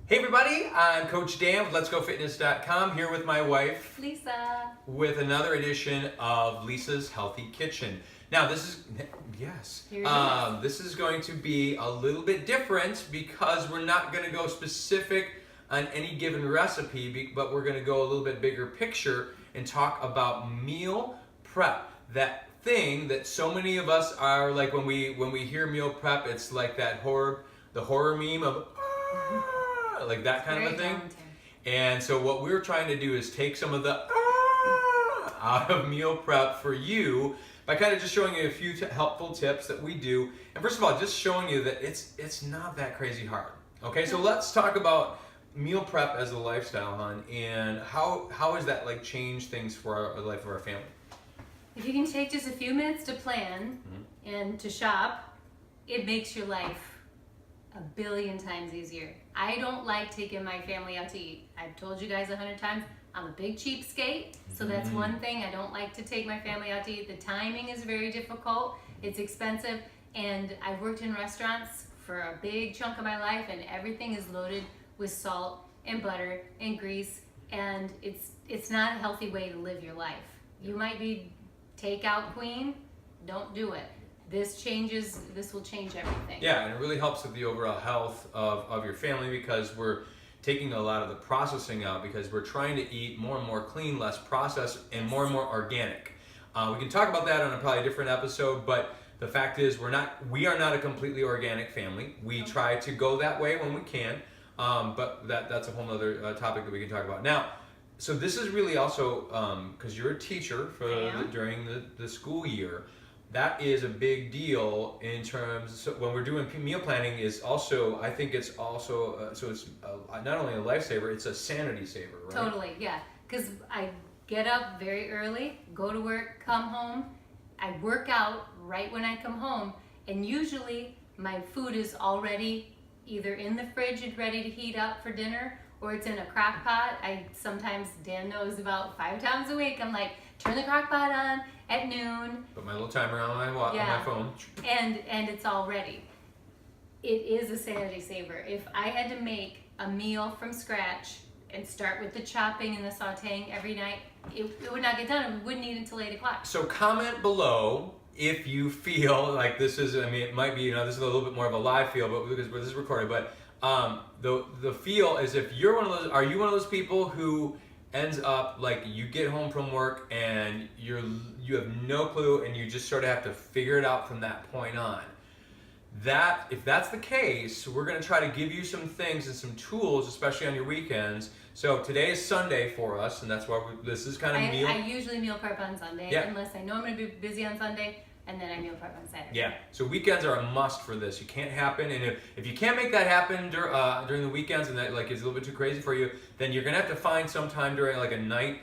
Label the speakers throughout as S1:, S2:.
S1: Hey everybody, I'm Coach Dan with Let'sGoFitness.com here with my wife,
S2: Lisa.
S1: with another edition of Lisa's Healthy Kitchen. Now this is going to be a little bit different because we're not going to go specific on any given recipe, but we're going to go a little bit bigger picture and talk about meal prep. That thing that so many of us are like when we hear meal prep, it's like the horror meme of like that kind of a thing. And so what we're trying to do is take some of the out of meal prep for you by kind of just showing you a few helpful tips that we do. And first of all, just showing you that it's not that crazy hard. Okay, so let's talk about meal prep as a lifestyle, hon, and how has that like changed things for our life of our family?
S2: If you can take just a few minutes to plan and to shop, it makes your life a billion times easier. I don't like taking my family out to eat. I've told you guys 100 times, I'm a big cheapskate, so that's one thing. I don't like to take my family out to eat. The timing is very difficult, it's expensive, and I've worked in restaurants for a big chunk of my life, and everything is loaded with salt and butter and grease, and it's not a healthy way to live your life. You might be takeout queen, don't do it. This will change everything.
S1: Yeah, and it really helps with the overall health of your family because we're taking a lot of the processing out because we're trying to eat more and more clean, less processed, and more organic. We can talk about that on a probably different episode, but the fact is we are not a completely organic family. We try to go that way when we can, but that's a whole other topic that we can talk about. Now, so this is really also, because you're a teacher during the school year, that is a big deal in terms, so when we're doing meal planning is also, I think it's also, so it's not only a lifesaver, it's a sanity saver, right?
S2: Totally, yeah, because I get up very early, go to work, come home, I work out right when I come home, and usually my food is already either in the fridge and ready to heat up for dinner, or it's in a crock pot. Dan knows about 5 times a week, I'm like, turn the crock pot on at noon.
S1: Put my little timer on my phone.
S2: And it's all ready. It is a sanity saver. If I had to make a meal from scratch and start with the chopping and the sauteing every night, it would not get done. We wouldn't eat until 8 o'clock.
S1: So comment below if you feel like this is, I mean, it might be, this is a little bit more of a live feel, but because this is recorded, but the feel is if you're are you one of those people who ends up like you get home from work and you have no clue and you just sort of have to figure it out from that point on? If that's the case, we're going to try to give you some things and some tools, especially on your weekends. So today is Sunday for us, and that's why this is kind of meal.
S2: I usually meal prep on Sunday, unless I know I'm going to be busy on Sunday, and then I meal prep on Saturday.
S1: Yeah, so weekends are a must for this. You can't happen, and if you can't make that happen during the weekends, and that like is a little bit too crazy for you, then you're gonna have to find some time during like a night,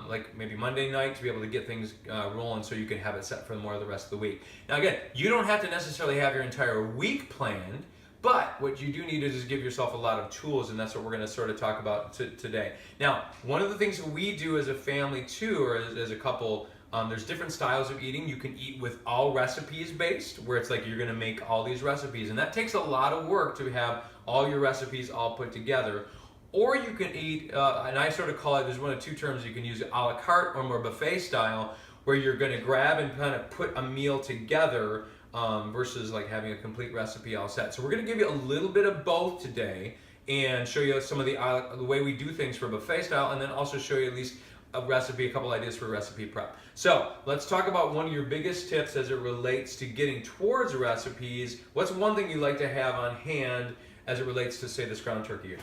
S1: like maybe Monday night, to be able to get things rolling, so you can have it set for more of the rest of the week. Now again, you don't have to necessarily have your entire week planned, but what you do need is just give yourself a lot of tools, and that's what we're going to sort of talk about today. Now, one of the things that we do as a family too, or as a couple. There's different styles of eating. You can eat with all recipes based, where it's like you're gonna make all these recipes, and that takes a lot of work to have all your recipes all put together. Or you can eat, and I sort of call it, there's one of 2 terms you can use, a la carte or more buffet style, where you're gonna grab and kind of put a meal together versus like having a complete recipe all set. So we're gonna give you a little bit of both today and show you some of the way we do things for buffet style, and then also show you at least a couple ideas for recipe prep. So let's talk about one of your biggest tips as it relates to getting towards recipes. What's one thing you like to have on hand as it relates to, say, this ground turkey?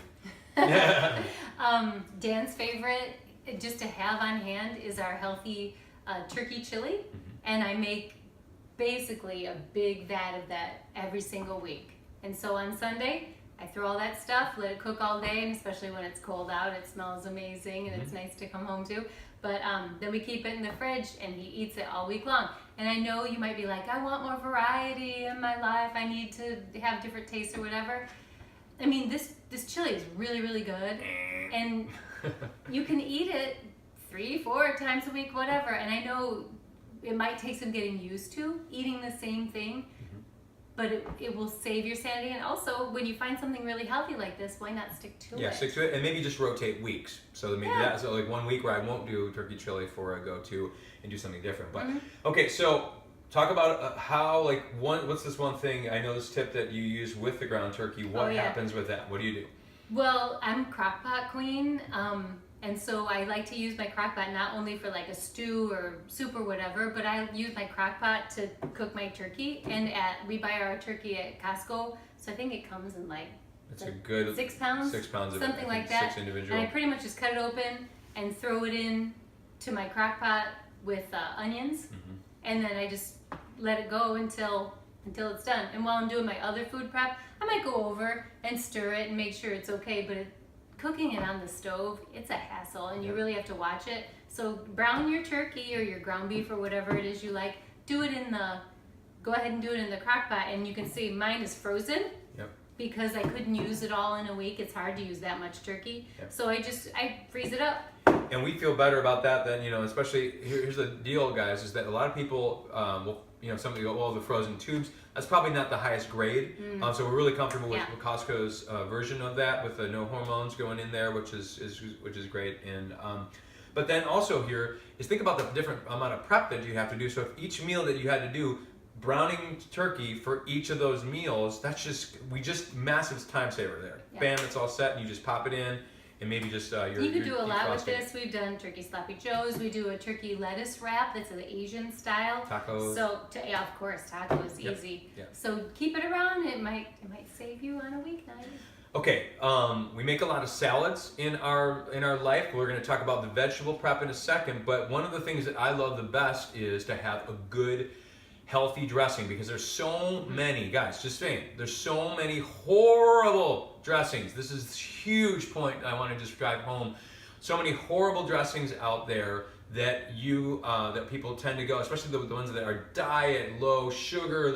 S2: Dan's favorite, just to have on hand, is our healthy turkey chili, and I make basically a big vat of that every single week. And so on Sunday, I throw all that stuff, let it cook all day, and especially when it's cold out, it smells amazing, and it's nice to come home to. But then we keep it in the fridge, and he eats it all week long. And I know you might be like, I want more variety in my life, I need to have different tastes or whatever. I mean, this chili is really, really good, and you can eat it 3-4 times a week, whatever. And I know it might take some getting used to eating the same thing, but it will save your sanity. And also, when you find something really healthy like this, why not stick to it?
S1: Yeah, stick to it, and maybe just rotate weeks. So maybe that's so like 1 week where I won't do turkey chili for a go-to and do something different. But okay, so talk about how what's this one thing? I know this tip that you use with the ground turkey. What happens with that? What do you do?
S2: Well, I'm crockpot queen. And so I like to use my crock pot not only for like a stew or soup or whatever, but I use my crock pot to cook my turkey. And we buy our turkey at Costco, so I think it comes in
S1: it's a good
S2: 6 pounds,
S1: 6 pounds of
S2: something like that.
S1: 6 individual.
S2: And I pretty much just cut it open and throw it in to my crock pot with onions, and then I just let it go until it's done. And while I'm doing my other food prep, I might go over and stir it and make sure it's okay, but cooking it on the stove, it's a hassle, and you really have to watch it. So brown your turkey or your ground beef or whatever it is you like. Go ahead and do it in the crock pot, and you can see mine is frozen because I couldn't use it all in a week. It's hard to use that much turkey. So I freeze it up.
S1: And we feel better about that than, especially, here's the deal, guys, is that a lot of people somebody go, well, the frozen tubes, that's probably not the highest grade. So we're really comfortable with Costco's version of that, with the no hormones going in there, which is great. And but then also here is think about the different amount of prep that you have to do. So if each meal that you had to do, browning turkey for each of those meals, that's just massive time saver there. Bam, it's all set, and you just pop it in. And maybe just
S2: you could do a lot with this. We've done turkey sloppy joes. We do a turkey lettuce wrap that's the Asian style.
S1: Tacos.
S2: So of course, tacos easy.
S1: Yep.
S2: So keep it around. It might save you on a weeknight.
S1: Okay, we make a lot of salads in our life. We're going to talk about the vegetable prep in a second. But one of the things that I love the best is to have a good, healthy dressing, because there's so many, guys, just saying, there's so many horrible dressings. This is a huge point I want to just drive home. So many horrible dressings out there that that people tend to go, especially the ones that are diet, low sugar,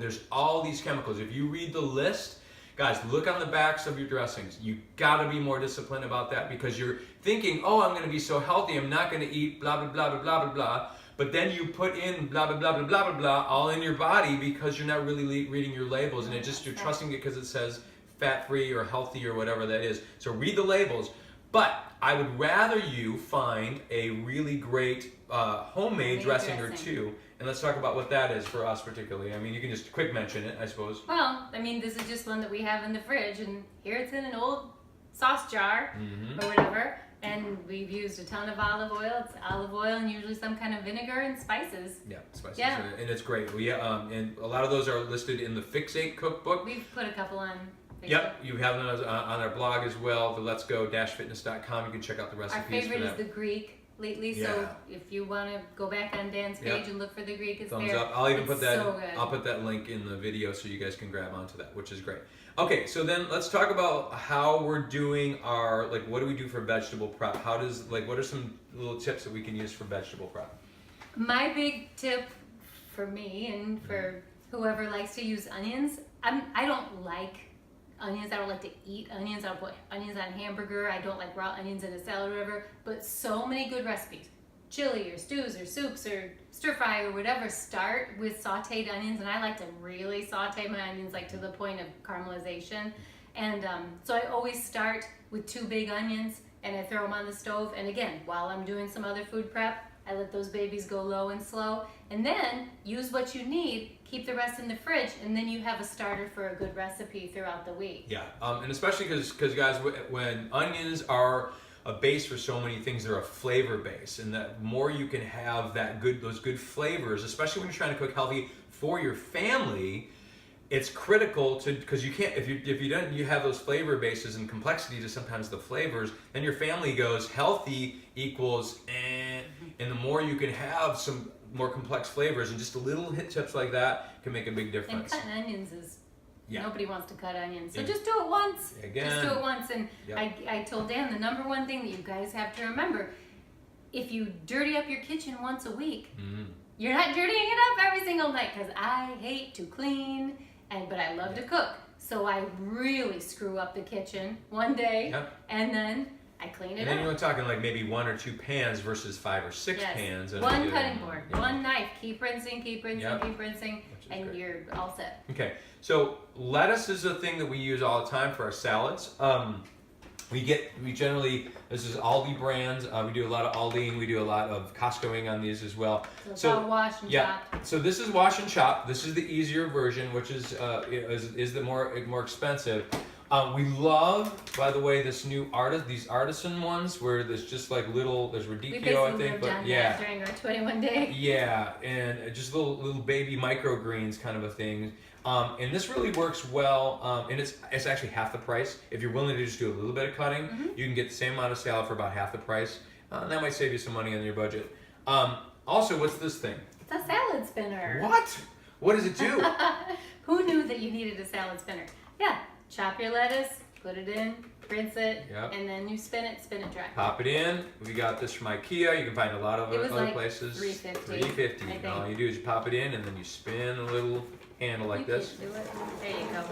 S1: there's all these chemicals. If you read the list, guys, look on the backs of your dressings. You gotta be more disciplined about that, because you're thinking, oh, I'm gonna be so healthy, I'm not gonna eat blah, blah, blah, blah, blah, blah, blah. But then you put in blah, blah, blah, blah, blah, blah, blah, all in your body, because you're not really reading your labels, and you're trusting it because it says fat-free or healthy or whatever that is. So read the labels. But I would rather you find a really great homemade dressing or two. And let's talk about what that is for us particularly. I mean, you can just quick mention it, I suppose.
S2: Well, I mean, this is just one that we have in the fridge, and here it's in an old sauce jar or whatever. And we've used a ton of olive oil. It's olive oil and usually some kind of vinegar and spices.
S1: Yeah, spices. Yeah. And it's great. And a lot of those are listed in the Fixate cookbook.
S2: We've put a couple on Facebook.
S1: Yep, you have those on our blog as well, the letsgo-fitness.com. You can check out the recipes.
S2: Our favorite is the Greek lately, so if you want to go back on Dan's page and look for the Greek, it's
S1: Thumbs
S2: there.
S1: up. I'll even put that.
S2: So good.
S1: I'll put that link in the video so you guys can grab onto that, which is great. Okay, so then let's talk about how we're doing our what do we do for vegetable prep? What are some little tips that we can use for vegetable prep?
S2: My big tip for me and for whoever likes to use onions, I don't like onions. I don't like to eat onions. I don't put onions on hamburger. I don't like raw onions in a salad or whatever. But so many good recipes, chili or stews or soups or stir fry or whatever, start with sauteed onions. And I like to really saute my onions to the point of caramelization. And so I always start with 2 big onions and I throw them on the stove. And again, while I'm doing some other food prep, I let those babies go low and slow, and then use what you need, keep the rest in the fridge, and then you have a starter for a good recipe throughout the week.
S1: Yeah, and especially because guys, when onions are a base for so many things, they're a flavor base, and the more you can have those good flavors, especially when you're trying to cook healthy for your family, it's critical because you can't if you don't have those flavor bases and complexity to sometimes the flavors, then your family goes healthy equals and the more you can have some more complex flavors and just a little hit tips like that can make a big difference.
S2: And cutting onions is nobody wants to cut onions, so just do it once. Just do it once. And I told Dan the number one thing that you guys have to remember: if you dirty up your kitchen once a week, you're not dirtying it up every single night. Because I hate to clean. But I love to cook, so I really screw up the kitchen one day, and then I clean it
S1: And then
S2: up.
S1: you're talking like maybe 1 or 2 pans versus 5 or 6 pans. And
S2: one cutting board,
S1: yeah.
S2: one knife. Keep rinsing,
S1: Yep.
S2: keep rinsing, and
S1: great.
S2: you're all set.
S1: Okay, so lettuce is a thing that we use all the time for our salads. We generally, this is Aldi brands. We do a lot of Aldi, and we do a lot of Costcoing on these as well.
S2: So it's all wash and chop.
S1: So this is wash and chop. This is the easier version, which is the more expensive. We love, by the way, this new these artisan ones where there's just like there's radicchio, I think, but yeah,
S2: during our 21 day.
S1: yeah, and just little baby microgreens kind of a thing. And this really works well, and it's actually half the price. If you're willing to just do a little bit of cutting, you can get the same amount of salad for about half the price. And that might save you some money on your budget. Also, what's this thing?
S2: It's a salad spinner.
S1: What? What does it do?
S2: Who knew that you needed a salad spinner? Yeah, chop your lettuce, put it in, rinse it,
S1: Yep.
S2: and then you spin it dry.
S1: Pop it in. We got this from IKEA. You can find a lot of
S2: It was
S1: other
S2: like
S1: places.
S2: $3.50,
S1: $3.50.
S2: I think.
S1: All you do is you pop it in, and then you spin a little handle like this.
S2: You can do it. There you go.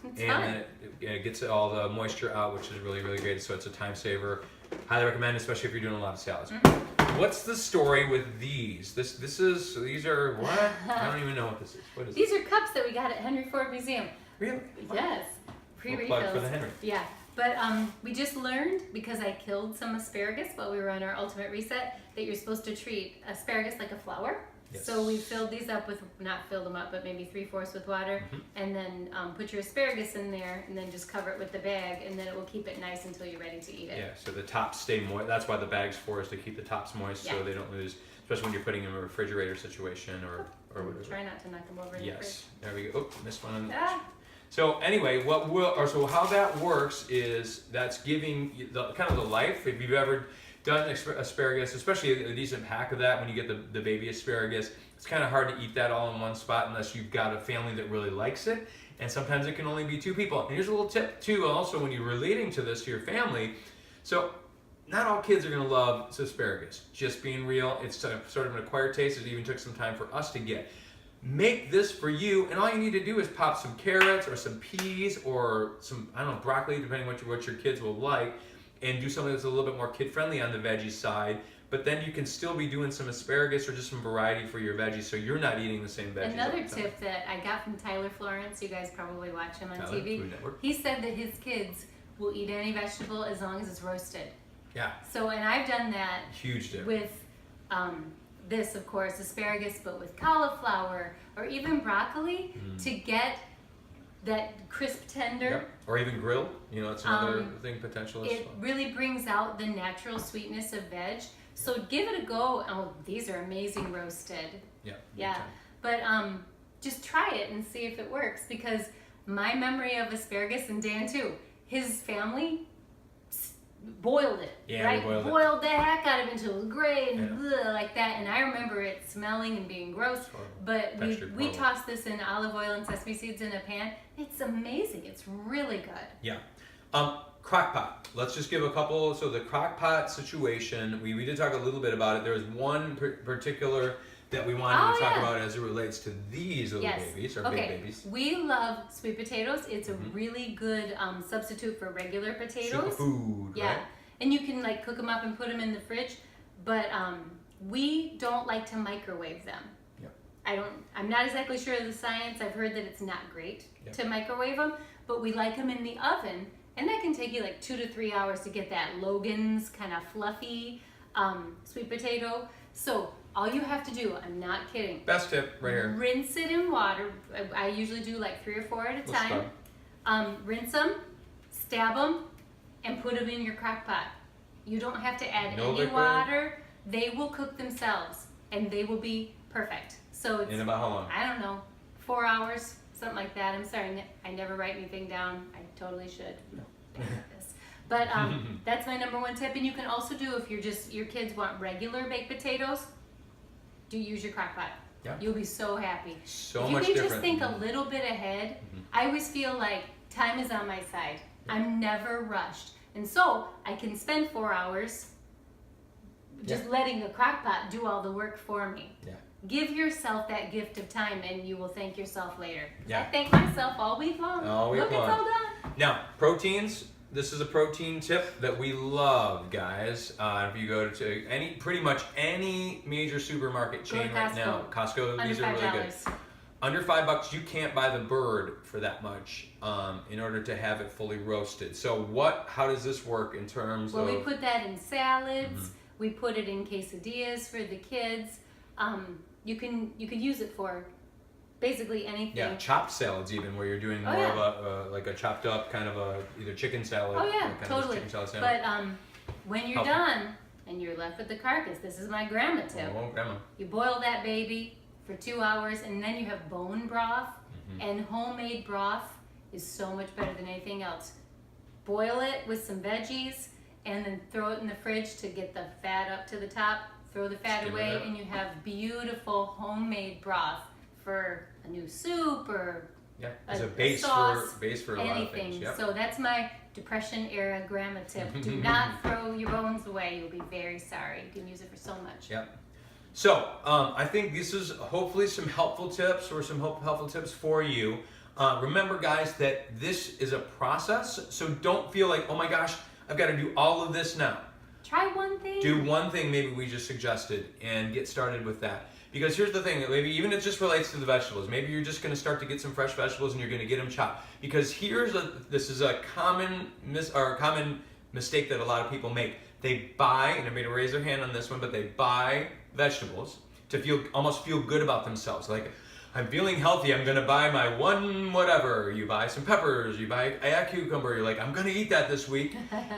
S2: It's
S1: And
S2: fun.
S1: then it gets all the moisture out, which is really, really great. So it's a time saver. Highly recommend, especially if you're doing a lot of salads. What's the story with these? These are what? I don't even know what this is. What is
S2: These are cups that we got at Henry Ford Museum.
S1: Really?
S2: Yes,
S1: Plug
S2: pre-refills.
S1: for the Henry.
S2: Yeah, but we just learned, because I killed some asparagus while we were on our ultimate reset, that you're supposed to treat asparagus like a flower.
S1: Yes.
S2: So we filled these up with, not filled them up, but maybe 3/4 with water, and then put your asparagus in there, and then just cover it with the bag, and then it will keep it nice until you're ready to eat it.
S1: Yeah, so the tops stay moist. That's why the bag's for, is to keep the tops moist so
S2: Yeah.
S1: they don't lose, especially when you're putting them in a refrigerator situation or whatever.
S2: Try not to knock them over in the fridge.
S1: Yes, there we go. Oop, missed one on the
S2: Ah.
S1: So anyway, so how that works is that's giving you the kind of the life. If you've ever done asparagus, especially a decent pack of that when you get the baby asparagus, it's kind of hard to eat that all in one spot unless you've got a family that really likes it. And sometimes it can only be 2 people. And here's a little tip too, also when you're relating to this to your family. So not all kids are going to love asparagus. Just being real, it's sort of an acquired taste. It even took some time for us to get. Make this for you, and all you need to do is pop some carrots or some peas or some, I don't know, broccoli, depending on what your kids will like, and do something that's a little bit more kid-friendly on the veggie side. But then you can still be doing some asparagus or just some variety for your veggies, so you're not eating the same veggies.
S2: Another tip that I got from Tyler Florence, you guys probably watch him on
S1: Tyler,
S2: TV.
S1: Food Network.
S2: He said that his kids will eat any vegetable as long as it's roasted.
S1: Yeah,
S2: So, and I've done that
S1: huge difference.
S2: with this, of course, asparagus, but with cauliflower or even broccoli to get that crisp tender.
S1: Yep. Or even grilled. You know, it's another thing potential as
S2: It
S1: well.
S2: really brings out the natural sweetness of veg. So give it a go. Oh, these are amazing roasted.
S1: Yeah.
S2: Yeah, but just try it and see if it works, because my memory of asparagus, and Dan too, his family boiled it,
S1: Yeah,
S2: right?
S1: we boiled it.
S2: Boiled the heck out of it until it was gray and bleh, like that. And I remember it smelling and being gross. But we tossed this in olive oil and sesame seeds in a pan. It's amazing. It's really good.
S1: Yeah. Crock pot. Let's just give a couple. So the crock pot situation, we did talk a little bit about it. There was one particular that we wanted to talk about as it relates to these little babies, or big babies.
S2: We love sweet potatoes. It's a really good substitute for regular potatoes.
S1: Superfood,
S2: Yeah,
S1: right?
S2: and you can like cook them up and put them in the fridge, but we don't like to microwave them.
S1: Yep.
S2: I'm not exactly sure of the science. I've heard that it's not great to microwave them, but we like them in the oven, and that can take you like 2 to 3 hours to get that Logan's kind of fluffy sweet potato. So all you have to do, I'm not kidding.
S1: Best tip right here.
S2: Rinse it in water. I usually do like 3 or 4 at a time. Rinse them, stab them, and put them in your crock pot. You don't have to add any water. They will cook themselves, and they will be perfect. So it's,
S1: in about how long?
S2: I don't know, 4 hours, something like that. I'm sorry, I never write anything down. I totally should. But that's my number 1 tip. And you can also do, if your kids want regular baked potatoes, do use your crock pot.
S1: Yeah.
S2: You'll be so happy.
S1: So
S2: if
S1: much
S2: you can
S1: different.
S2: just think a little bit ahead, I always feel like time is on my side. I'm never rushed. And so I can spend 4 hours just letting the crock pot do all the work for me.
S1: Yeah.
S2: Give yourself that gift of time, and you will thank yourself later.
S1: Yeah.
S2: I thank myself all week long.
S1: All week
S2: Look,
S1: long.
S2: it's all done.
S1: Now, proteins, this is a protein tip that we love, guys. If you go to pretty much any major supermarket chain right now, Costco, these are really good. Under $5, you can't buy the bird for that much in order to have it fully roasted. So how does this work in terms of?
S2: Well, we put that in salads. We put it in quesadillas for the kids. You can use it for basically anything.
S1: Yeah, chopped salads even, where you're doing more of like a chopped up kind of either chicken salad.
S2: Oh yeah, totally.
S1: Chicken salad sandwich.
S2: But when you're done and you're left with the carcass, this is my grandma tip.
S1: Oh, grandma.
S2: You boil that baby for 2 hours, and then you have bone broth. And homemade broth is so much better than anything else. Boil it with some veggies, and then throw it in the fridge to get the fat up to the top. Throw the fat away, and you have beautiful homemade broth for a new soup or
S1: as a base
S2: sauce,
S1: for a lot of things. Yep.
S2: So that's my Depression era grandma tip. Do not throw your bones away. You'll be very sorry. You can use it for so much.
S1: Yep. So I think this is hopefully some helpful tips or some helpful tips for you. Remember, guys, that this is a process. So don't feel like, oh my gosh, I've got to do all of this now.
S2: Try one thing.
S1: Do one thing maybe we just suggested and get started with that. Because here's the thing, maybe even it just relates to the vegetables. Maybe you're just going to start to get some fresh vegetables and you're going to get them chopped. Because this is a common mistake that a lot of people make. They buy, and everybody raise their hand on this one, but they buy vegetables to almost feel good about themselves. Like, I'm feeling healthy, I'm gonna buy my one whatever. You buy some peppers, you buy a cucumber, you're like, I'm gonna eat that this week.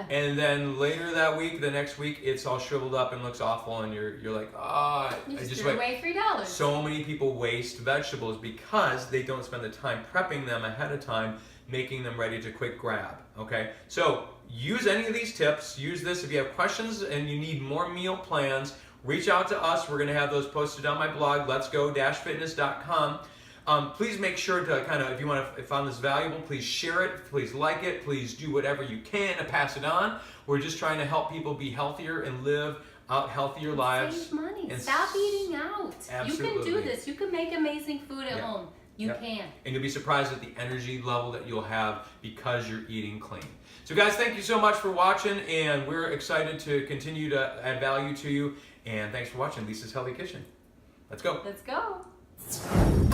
S1: And then later that week, the next week, it's all shriveled up and looks awful, and you're like, I just
S2: threw away $3.
S1: So many people waste vegetables because they don't spend the time prepping them ahead of time, making them ready to quick grab, okay? So use any of these tips, use this. If you have questions and you need more meal plans, reach out to us. We're going to have those posted on my blog, letsgo-fitness.com. Please make sure to if you found this valuable, please share it, please like it, please do whatever you can to pass it on. We're just trying to help people be healthier and live out healthier lives.
S2: Save money. Stop eating out.
S1: Absolutely.
S2: You can do this. You can make amazing food at home. You can.
S1: And you'll be surprised at the energy level that you'll have because you're eating clean. So guys, thank you so much for watching, and we're excited to continue to add value to you. And thanks for watching Lisa's Healthy Kitchen. Let's go.
S2: Let's go.